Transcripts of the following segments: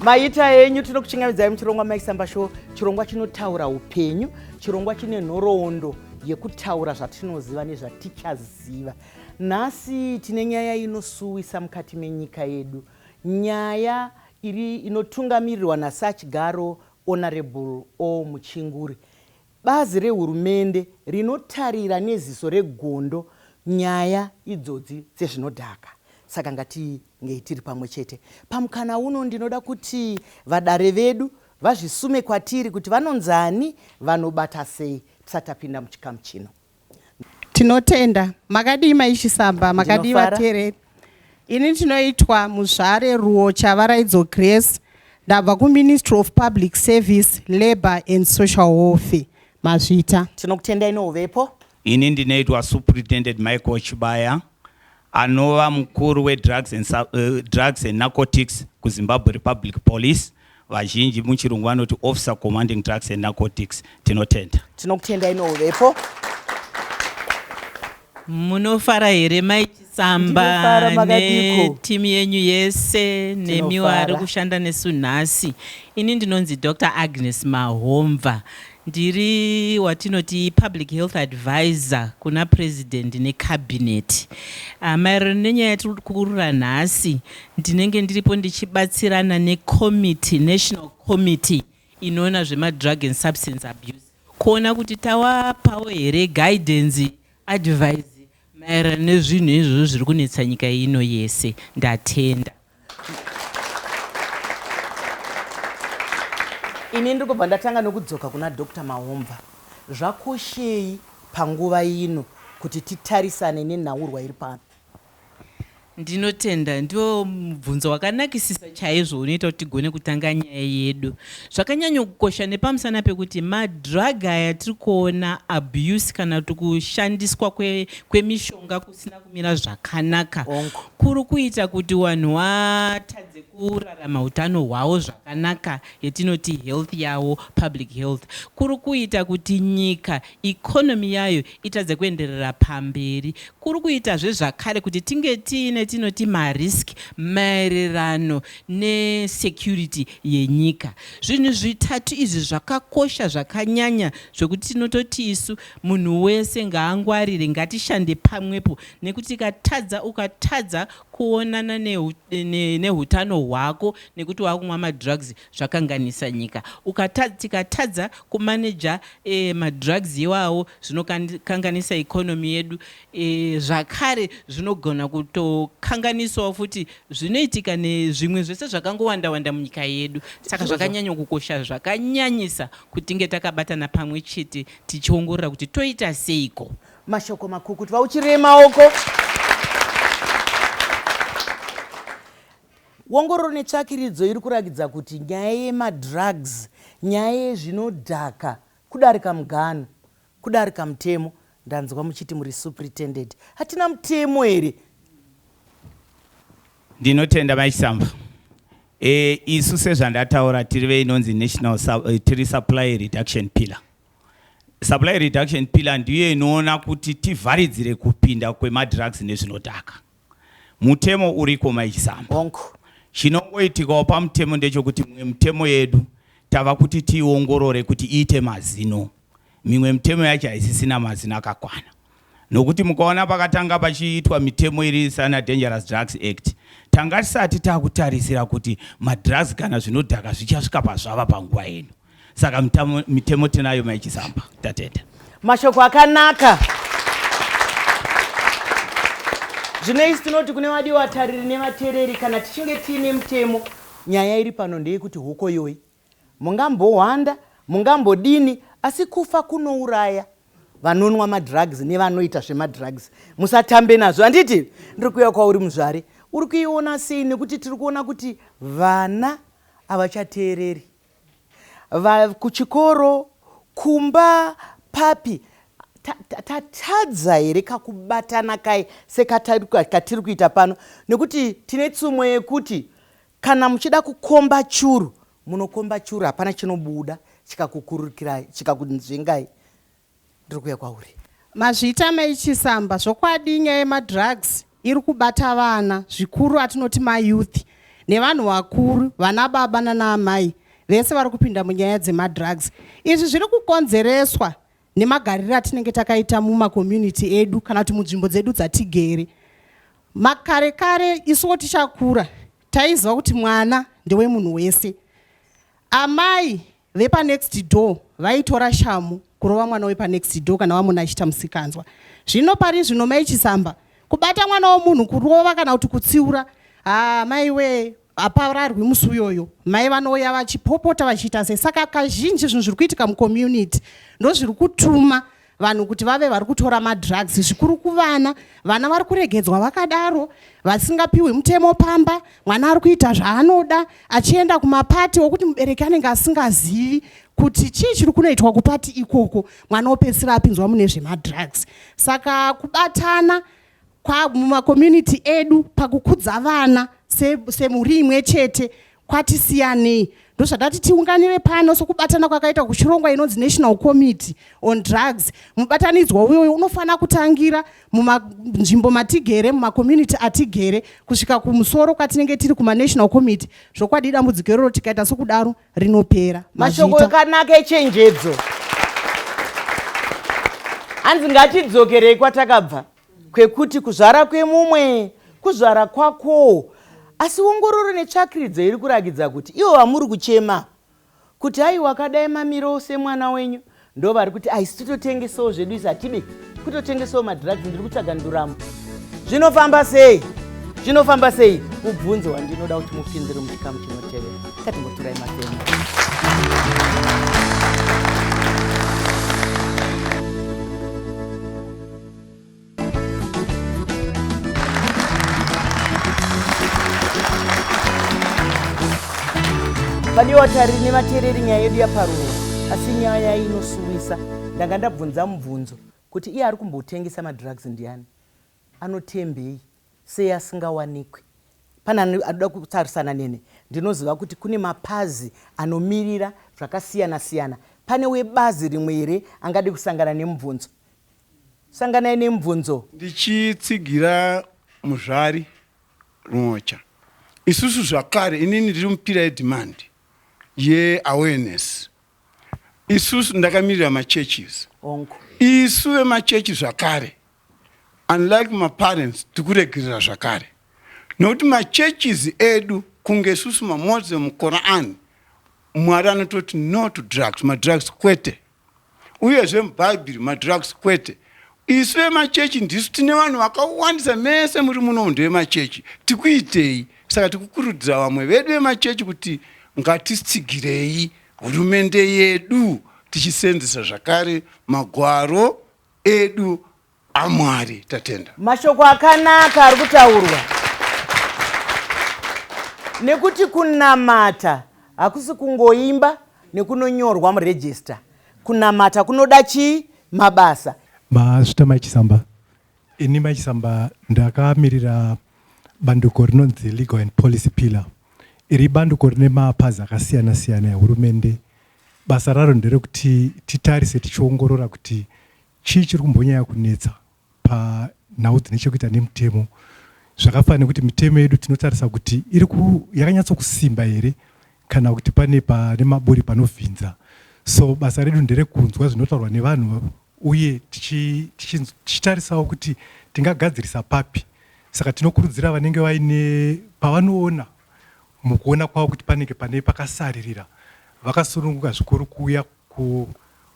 Maita yenyu tinokuchingamidzai muchirongwa Maisamba Show, chirongwa chinotaura upenyu, chirongwa chine nhoroondo yekutaura zvatinoziva nezvatichaziva. Nhasi tine nyaya inosuwisa mukati menyika yedu. Nyaya inotungamirirwa naSachigaro Honorable O Muchinguri. Bazi rehurumende rinotarira neziso regondo nyaya idzodzi dzezvinodhaka. Saka ngatinge tiri pamwe chete. Pamukana uno ndinoda kuti vadare vedu vazvisume kwatiri kuti vanonzani, vanobata sei, tisatapinda muchikamu chino. Tinotenda makadii Maisamba, makadii vateereri. Ini tinoitwa Muzvare Ruocha Varaidzo Grace, ndabva kuMinistry of Public Service, Labour and Social Welfare. Mazvita. Tinokutendai nouvepo. Ini ndinoitwa Superintendent Michael Chibaya, anova mukuru we-drugs and narcotics kuZimbabwe Republic Police. Vazhinji muchirungu vanoti Officer Commanding Drugs and Narcotics. Tinotenda. Tinokutendai nouvepo. Munofara here Maisamba netimu yenyu yese nemiwo ari kushanda nesu nhasi. Ini ndinonzi Dr. Agnes Mahomva. Ndiri watinoti Public Health Advisor kuna President neCabinet. Maererano nenyaya yatiri kukurira nhasi, ndinenge ndiripo ndichibatsirana neCommittee, National Committee inoona zvema-drug and substance abuse, kuona kuti tawapawo here guidance, advice maererano nezvinhu izvozvo zviri kunetsa nyika ino yese. Ndatenda. Ini ndikubva ndatanga nokudzoka kuna Dr. Mahomva. Zvakoshei panguva ino kuti titarisane nenhaurirwa iri pano? Ndinotenda, ndiwo mubvunzo wakanakisisa chaizvo unoita kuti tigone kutanga nyaya yedu. Zvakanyanya kukosha nepamusana pekuti madrug aya tiri kuona abuse kana kuti kushandiswa kwemishonga kusina kumira zvakanaka kuri kuita kuti vanhu vatadze kurarama utano hwavo zvakanaka, yetinoti health yavo, public health. Kuri kuita kuti nyika economy yayo itadze kuenderera pamberi. Kuri kuita zvakare kuti tinge tiine tinoti marisk maererano nesecurity yenyika. Zvinhu zvitatu izvi zvakakosha zvakanyanya zvokuti tinototi isu munhu wese ngaangwarire, ngatishande pamwepo, nekuti ukatadza kuonana nehutano hwako nekuti wakumwa madrugs zvakanganisa nyika. Tikatadza kumaneja madrugs iwawo zvinokanganisa economy yedu. Zvakare zvinogona kutokanganisawo futi zvinoitika nezvimwe zvese zvakangowanda munyika yedu. Saka zvakanyanya kukosha zvakanyanyisa kuti tinge takabatana pamwe chete tichiongorora kuti toita seiko. Mashoko makuru kuti vauchirema maoko. Ongororo netsvakiridzo iri kurakidza kuti nyaya yemadrugs, nyaya yezvinodhaka kudarika mugano, kudarika mutemo. Ndanzwa muchiti muri superintendent. Hatina mutemo here? Ndinotenda Maisamba. Isu sezvandataura tiri veinonzi national tiri supply reduction pillar. Supply reduction pillar ndiyo inoona kuti tivharidzire kupinda kwemadrugs nezvinodhaka. Mutemo uriko Maisamba. Chinongoitikawo pamutemo ndechekuti mimwe mitemo yedu tava kuti tiongorore kuti iite mazino. Mimwe mitemo yacho haisisina mazino akakwana. Nokuti mukaona pakatanga pachiitwa mitemo iri sana Dangerous Drugs Act, tanga tisati takutarisira kuti madrugs kana zvinodhaka zvichasvika pazvava panguva yenu. Saka mitemo tinayo Maisamba. Tatenda. Mashoko akanaka. Zvinoisi tinoti kune vadiwatariri nevateereri, kana tichinge tiine mutemo, nyaya iri pano ndeyekuti hoko yoi mungambowanda, mungambodini, asi kufa kunouraya vanonwa madrugs nevanoita zvemadrugs. Musatambe nazvo. Handiti ndiri kuuya kwauri Muzvare, uri kuiona sei? Nekuti tiri kuona kuti vana havachateereri. Kuchikoro, kumba, papi, tatadza here kakubatana kai sekatiri kuita pano? Nekuti tine tsumo yekuti kana muchida kukomba churu, munokomba churu, hapana chinobuda chikakukurukirai, chikakunzvengai. Ndiri kuuya kwauri. Mazvita Maisamba, zvokwadi nyaya yemadrugs iri kubata vana zvikuru atinoti mayouth. nevanhu vakuru, vana baba nana amai vese vari kupinda munyaya dzemadrugs. Izvi zviri kukonzereswa nemagariro atinenge takaita mumakommunity edu kana kuti munzvimbo dzedu dzatigere. Makare kare isuwo tichakura taiziva kuti mwana ndewemunhu wese. Amai vepanext door vaitora shamu kurova mwana wepanext door kana wamuna achiita musikanzwa. Zvino pari zvino mai Chisamba kubata mwana womunhu kurova kana kuti kutsiura, mai we apararwi musi uyoyo, mai vanouya vachipopota vachiita sei. Saka kazhinji zvinhu zviri kuitika mucommunity ndo zviri kutuma vanhu kuti vave vari kutora madrugs, zvikuru kuvana. Vana vari kuregedzwa vakadaro vasingapiwi mutemo pamba, mwana ari kuita zvaanoda achienda kumapati okuti mubereki anenge asingazivi kuti chii chiri kunoitwa kupati ikoko, mwana opedzisira apinzwa mune zvemadrugs. Saka kubatana mumakommunity edu pakukudza vana semuri imwe chete kwatisiyanei. Ndozvatati tiunganire pano sokubatana kwakaita kuchirongwa inonzi National Committee on Drugs. Mubatanidzwa uyoyo unofanira kutangira munzvimbo matigere, mumakommunity atigere kusvika kumusoro kwatinenge tiri kuma-National Committee. Zvokwadi dambudziko iroro tikaita sokudaro rinopera. Mashoko akanaka echenjedzo. Hanzi ngatidzokerei kwatakabva, kwekuti kuzvara kwemumwe kuzvara kwako. Asi ongororo netsvakiridza iri kurakidza kuti ivo vamuri kuchema kuti ai wakadai mamiro semwana wenyu ndo vari kuti aisi titotengesawo zvedu isatibe kutotengesawo madrugs. Ndiri kutsvaga nduramo. Zvinofamba sei? Zvinofamba sei? Mubvunzo wandinoda kuti mupinzire muchikamu chinotevera. Ngatimboturai mafemo. Vadiwa tariri nevateereri nyaya yedu yaparuro, asi nyaya inosuwisa. Ndanga ndabvunza mubvunzo kuti iye ari kumbotengesa madrugs ndiani, anotembei, sei asingawanikwi. Pana anoda kutarisana nene, ndinoziva kuti kune mapazi anomirira zvakasiyana siyana. Pane webazi rimwe here angade kusangana nemubvunzo? Sanganai nemubvunzo. Ndichitsigira Muzvari Ruocha. Isusu zvakare inini ndiri mupira yedemand ye-awareness. Isusu ndakamirira ma-churches. Isu vema-churches zvakare, unlike ma-parents, tikuregerera zvakare. Nokuti ma-churches edu kunge isusu maMoses muQuran, Mwari anototi no to drugs, madrugs kwete. Uyezve muBhaibheri madrugs kwete. Isu vema-chechi ndisu tine vanhu vakawandisa mese muri muno ndevema-chechi. Tikuitei? Saka tikukurudzira vamwe vedu vema-chechi kuti ngatitsigirei hurumende yedu tichisenzesa zvakare magwaro edu aMwari. Tatenda. Mashoko akanaka ari kutaurwa. Nekuti kunamata hakusi kungoimba nekunonyorwa muregister. Kunamata kunoda chii? Mabasa. Mazvita Mai Chisamba. Ini Mai Chisamba ndakamirira bandiko rinonzi Legal and Policy Pillar. Iri bandiko rine mapazi akasiyana siyana ehurumende. Basa raro nderekuti titarise tichiongorora kuti chii chiri kumbonyanya kunetsa panhau dzine chekuita nemutemo. Zvakafanira nekuti mitemo yedu tinotarisa kuti yakanyatsokusimba here kana kuti pane maburi panovhinza. So basa redu nderekunzwa zvinotaurwa nevanhu uye tichitarisawo kuti tingagadzirisa papi. Saka tinokurudzira vanenge vaine pavanoona mukuona kwavo kuti panenge pane pakasaririra, vakasununguka zvikuru kuuya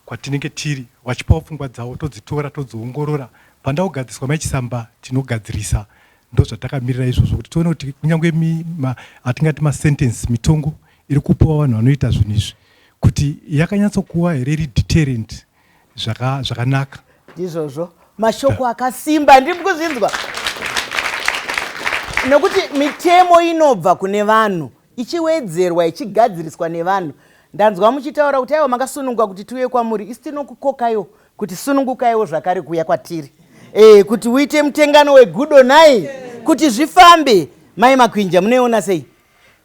kwatinenge tiri vachipawo pfungwa dzavo, todzitora todziongorora. Pandaugadziswa Mai Chisamba tinogadzirisa. Ndo zvatakamirira izvozvo kuti tione kuti kunyange atingati masentence mitongo iri kupiwa vanhu vanoita zvinhu izvi kuti yakanyatsokuva here iri deterrent zvakanaka. Ndizvozvo mashoko akasimba ndiri kuzvinzwa. Nekuti mitemo inobva kune vanhu ichiwedzerwa ichigadziriswa nevanhu. Ndanzwa muchitaura kuti aiwa makasununguka kuti tiuye kwamuri, isi tinokukokayo kuti sunungukaiwo zvakare kuuya kwatiri. Kuti uite mutengano wegudo nai kuti zvifambe. Mai Makwinja munoiona sei?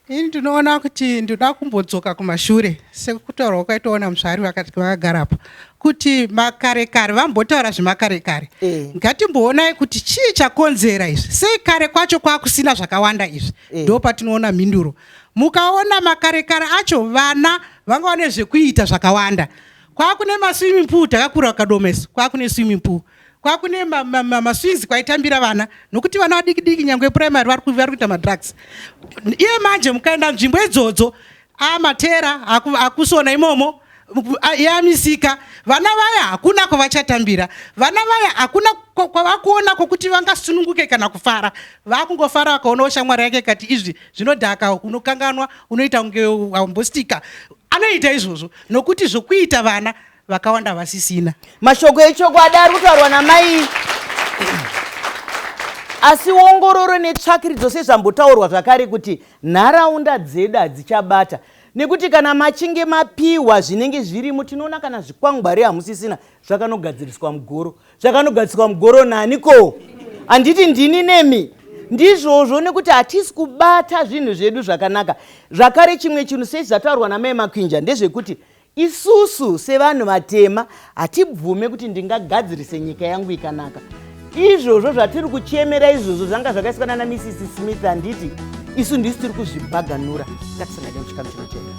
ini ndinoona kuti ndoda kumbodzoka kumashure sekutaura kwakaitaona musvari vakagarapo kuti makare kare vambotaura zvemakare kare ngatimboonai kuti chii chakonzera izvi, sei kare kwacho kwakusina zvakawanda izvi, ndo patinoona mhinduro. Mukaona makare kare acho vana vanga vane zvekuita zvakawanda, kwakune maswimming pool takakura kadomesi, kwakune swimming pool, kwakune maswings kwaitambira vana, nokuti vana vadiki diki nyangwe primary vari kuita madrugs. Iye manje mukaenda nzvimbo idzodzo amatera akusona imomo yamisika, vana vaya hakuna kwavachatambira, vana vaya hakuna kwavakuona kwokuti vangasununguke kana kufara, vakungofara vakaonawo shamwari yake kati izvi zvinodhaka, unokanganwa, unoita kunge wambostika, anoita izvozvo nokuti zvokuita vana vakawanda vasisina. Mashoko echokwadi ari kutaurwa namai, asi ongororo netsvakiridzo sezvambotaurwa zvakare kuti nharaunda dzedu hadzichabata, nekuti kana machinge mapiwa zvinenge zvirimo tinoona kana zvikwangwari hamusisina, zvakanogadziriswa mugoro, zvakanogadziriswa mugoro naniko, handiti ndini nemi, ndizvozvo nekuti hatisi kubata zvinhu zvedu zvakanaka. Zvakare chimwe chinhu sezvataurwa namai Makwinja ndezvekuti isusu sevanhu vatema hatibvume kuti ndingagadzirise nyika yangu ikanaka. Izvozvo zvatiri kuchemera izvozvo zvanga zvakaiswa na Mrs. Smith handiti isu ndisi tiri kuzvibhaganura. Ngatisangane muchikamu chinochema.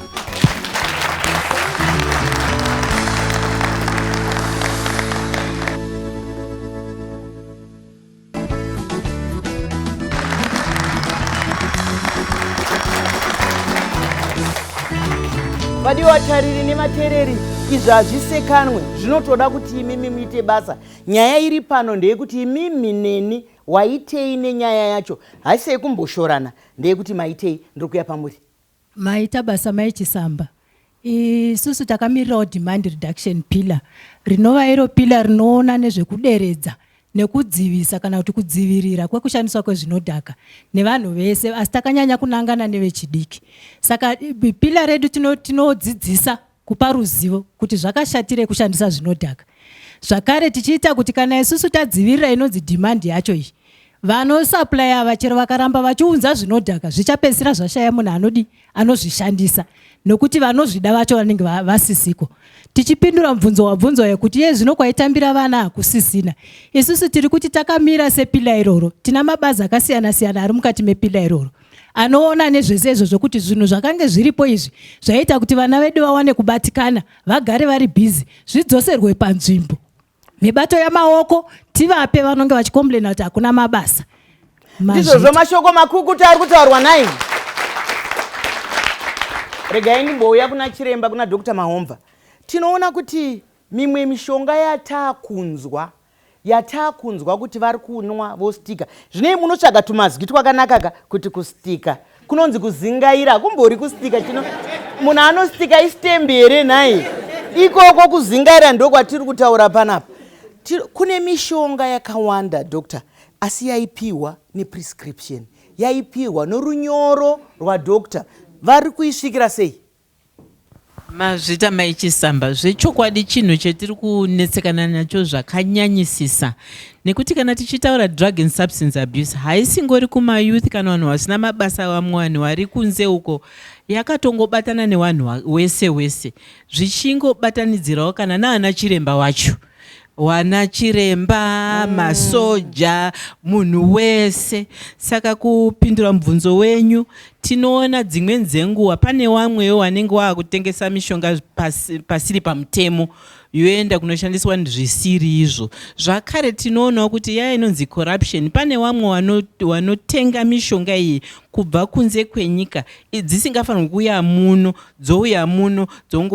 Vadiwa tariri nematereri, izvi hazvisekanwe, zvinotoda kuti imimi muite basa. Nyaya iri pano ndeyekuti imimi neni waitei nenyaya yacho, haisi yekumboshorana, ndeyekuti maitei. Ndiri kuuya pamuri. Maita basa maichisamba. Isusu takamirirawo demand reduction pillar, rinova iro pillar rinoona nezvekuderedza nekudzivisa kana kuti kudzivirira kwekushandiswa kwezvinodhaka nevanhu vese, asi takanyanya kunangana nevechidiki. Saka pillar redu tinodzidzisa kupa ruzivo kuti zvakashatire kushandisa zvinodhaka. Zvakare tichiita kuti kana isusu tadzivirira inonzi demand yacho iyi, vanosuplya vachero vakaramba vachiunza zvinodhaka, zvichapedzisira zvashaya munhu anozvishandisa, nokuti vanozvida vacho vanenge vasisiko. Tichipindura mubvunzo wabvunzwa yekuti ye zvino kwaitambira vana hakusisina, isusu tiri kuti takamira sepila iroro, tina mabazi akasiyana siyana ari mukati mepila iroro anoona nezvese izvozvo kuti zvinhu zvakange zviripo izvi zvaita kuti vana vedu vawane kubatikana, vagare vari busy, zvidzoserwe panzvimbo. Mibato yamaoko tivape vanonge vachikomplaina kuti hakuna mabasa. Ndizvozvo mashoko makukutu ari kutaurwa naye. Regai ndimbouya kuna chiremba, kuna Dr. Mahomva. Tinoona kuti mimwe mishonga yatakunzwa kuti vari kunwa vostika. Zvinei munotsvaga tumazwi twakanaka kuti kustika kunonzi kuzingaira, kumbori kustika. Munhu anostika isitembe here naye? Ikoko kuzingaira ndokwatiri kutaura panapa. Kune mishonga yakawanda Dr. asi yaipiwa neprescription, yaipiwa norunyoro rwadokta. Vari kuisvikira sei? Mazvita maichisamba zvechokwadi chinhu chetiri kunetsekana nacho zvakanyanyisisa, nekuti kana tichitaura drug and substance abuse haisingori kumayouth kana vanhu vasina mabasa, vamwe vanhu vari kunze uko, yakatongobatana nevanhu wese zvichingobatanidzirawo kana naana chiremba wacho, wana chiremba, masoja, munhu wese. Saka kupindura mubvunzo wenyu, tinoona dzimwe nzenguva pane vamwewo vanenge vakutengesa mishonga pasiri pamutemo yoenda kunoshandiswa zvisiri izvo. Zvakare tinoonawo kuti yaya inonzi corruption, pane vamwe vanotenga mishonga iyi kubva kunze kwenyika dzisingafanirwi kuuya muno, dzouya muno,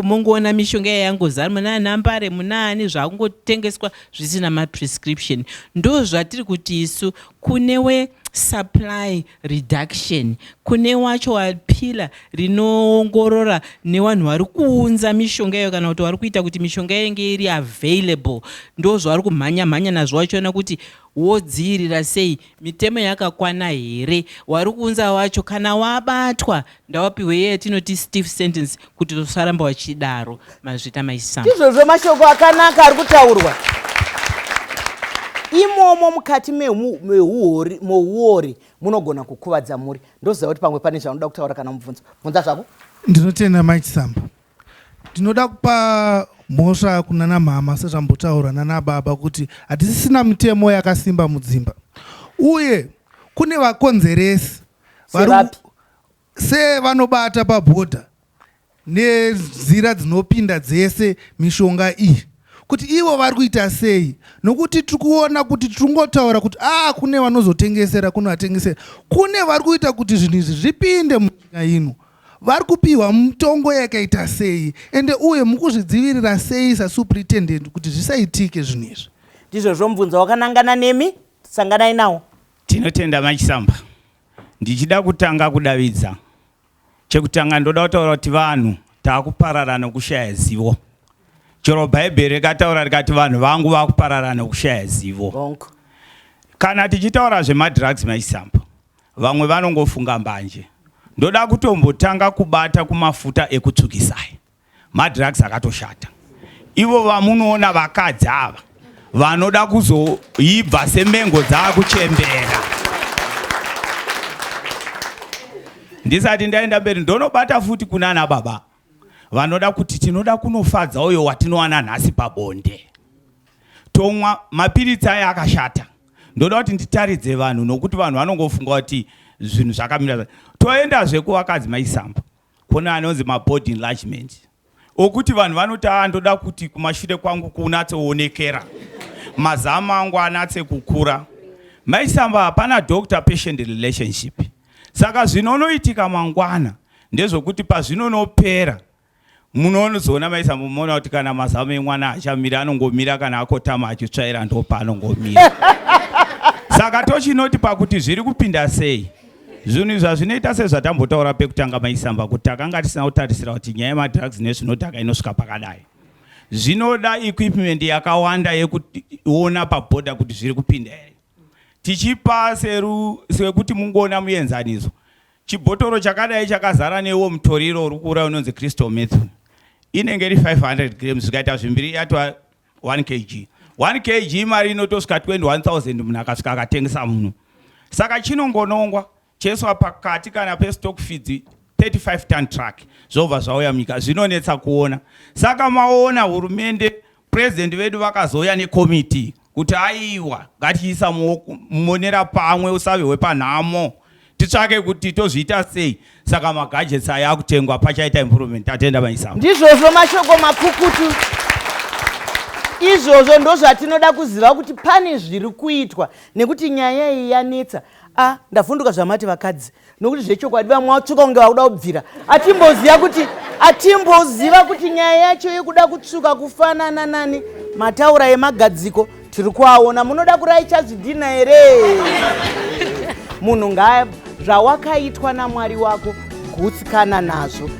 mongoona mishonga iyi yangozara muna Nambare munaani zvakungotengeswa zvisina maprescription. Ndo zvatiri kuti isu kunewe supply reduction, kune wacho wapila rinoongorora nevanhu vari kuunza mishonga iyo kana kuti vari kuita kuti mishonga inge iri available. Ndo zvari kumhanya nazvo vachiona kuti wodzivirira sei, mitemo yakakwana here, wari kuunza wacho kana wabatwa ndawapiwe yeye tinoti stiff sentence kuti tosaramba wachidaro. Mazvita maisamba izvozvo mashoko akanaka ari kutaurwa. imomo mukati meuori munogona kukuvadza muri. Ndoziva kuti pamwe pane zvanoda kutaura kana mubvunzo. Bvunza zvako. Ndinotenda Maichisamba. Ndinoda kupa mhosva kunana mama sezvambotaura nana baba kuti hatisisina mitemo yakasimba mudzimba. Uye kune vakonzeresi sevanobata pabhodha nenzira dzinopinda dzese mishonga iyi. Kuti ivo vari kuita sei, nokuti tikuona kuti tiringotaura kuti kune vanozotengesera kunovatengesera, kune vari kuita kuti zvinhu izvi zvipinde munyika ino. Vari kupiwa mutongo yakaita sei, ende uye mukuzvidzivirira sei sasuperitendent kuti zvisaitike zvinhu izvi. Ndizvo mubvunzo wakanangana nemi, sanganai nawo. Tinotenda Maichisamba. Ndichida kutanga kudavidza. Chekutanga ndoda kutaura kuti vanhu taakuparara nokushaya zivo. Chero Bhaibheri rikataura rikati vanhu vangu vakuparara nokushaya zivo. Kana tichitaura zvemadrugs Maichisamba, vamwe vanongofunga mbanje. Ndoda kutombotanga kubata kumafuta ekutsukisai. Madrugs akatoshata. Ivo vamunoona vakadzi ava vanoda kuzoibva semengo dzaakuchembera. Ndisati ndaenda mberi ndonobata futi kunana baba vanoda kuti tinoda kunofadza uyo watinowana nhasi pabonde. Tomwa mapiritsi aya akashata. Ndoda kuti nditaridze vanhu nokuti vanhu vanongofunga kuti zvinhu zvakamira. Toenda zvekuvakadzi Maichisamba. Kuna anonzi mabody enlargement. Okuti vanhu vanoti ndoda kuti kumashure kwangu kunatsoonekera. Mazama angu anatse kukura. Maichisamba hapana doctor patient relationship. Saka zvinonoitika mangwana ndezvokuti pazvinonopera munozoona Maichisamba munoona kuti kana mazama emwana achamira anongomira kana akotama achitsvaira ndo paanongomira. Saka tochinoti pakuti zviri kupinda sei. Zvinhu izvi zvinoita sezvatambotaura pekutanga Maichisamba kuti takanga tisina kutarisira kuti nyaya yemadrugs nezvinodhaka inosvika pakadai. Zvinoda equipment yakawanda yekuona pabhodha kuti zviri kupinda here. Tichipa sekuti mungoona muenzaniso. Chibhotoro chakadai chakazara newo mutoriro rukura unonzi Crystal Meth. Inenge iri 500 grams zvikaita zvimbiri yatwa 1 kg. 1 kg mari inotosvika 21,000 munhu akasvika akatengesa munhu. Saka chinongonongwa cheswa pakati kana pestock feeds 35 ton truck. Zvobva zvauya munyika zvinonetsa kuona. Saka maona hurumende president vedu vakazoya nekomiti kuti aiwa ngatiisa mumonera pamwe usave wepanhamo titsvake kuti tozviita sei. Saka magadgets aya akutengwa pachaita improvement. Tatenda Maichisamba. Ndizvozvo mashoko makukutu. Izvozvo ndozvatinoda kuziva kuti pane zviri kuitwa nekuti nyaya iyi yanetsa. Ndavhunduka zvamati vakadzi nokuti zvechokwadi vamwe vatsvuka kunge vakuda kubvira. Atimboziva kuti nyaya yacho yekuda kutsuka kufanana nani mataura emagadziko tiri kuaona. Munoda kuraicha zvidhina here? Munhu zvawakaitwa naMwari wako gutsikana nazvo.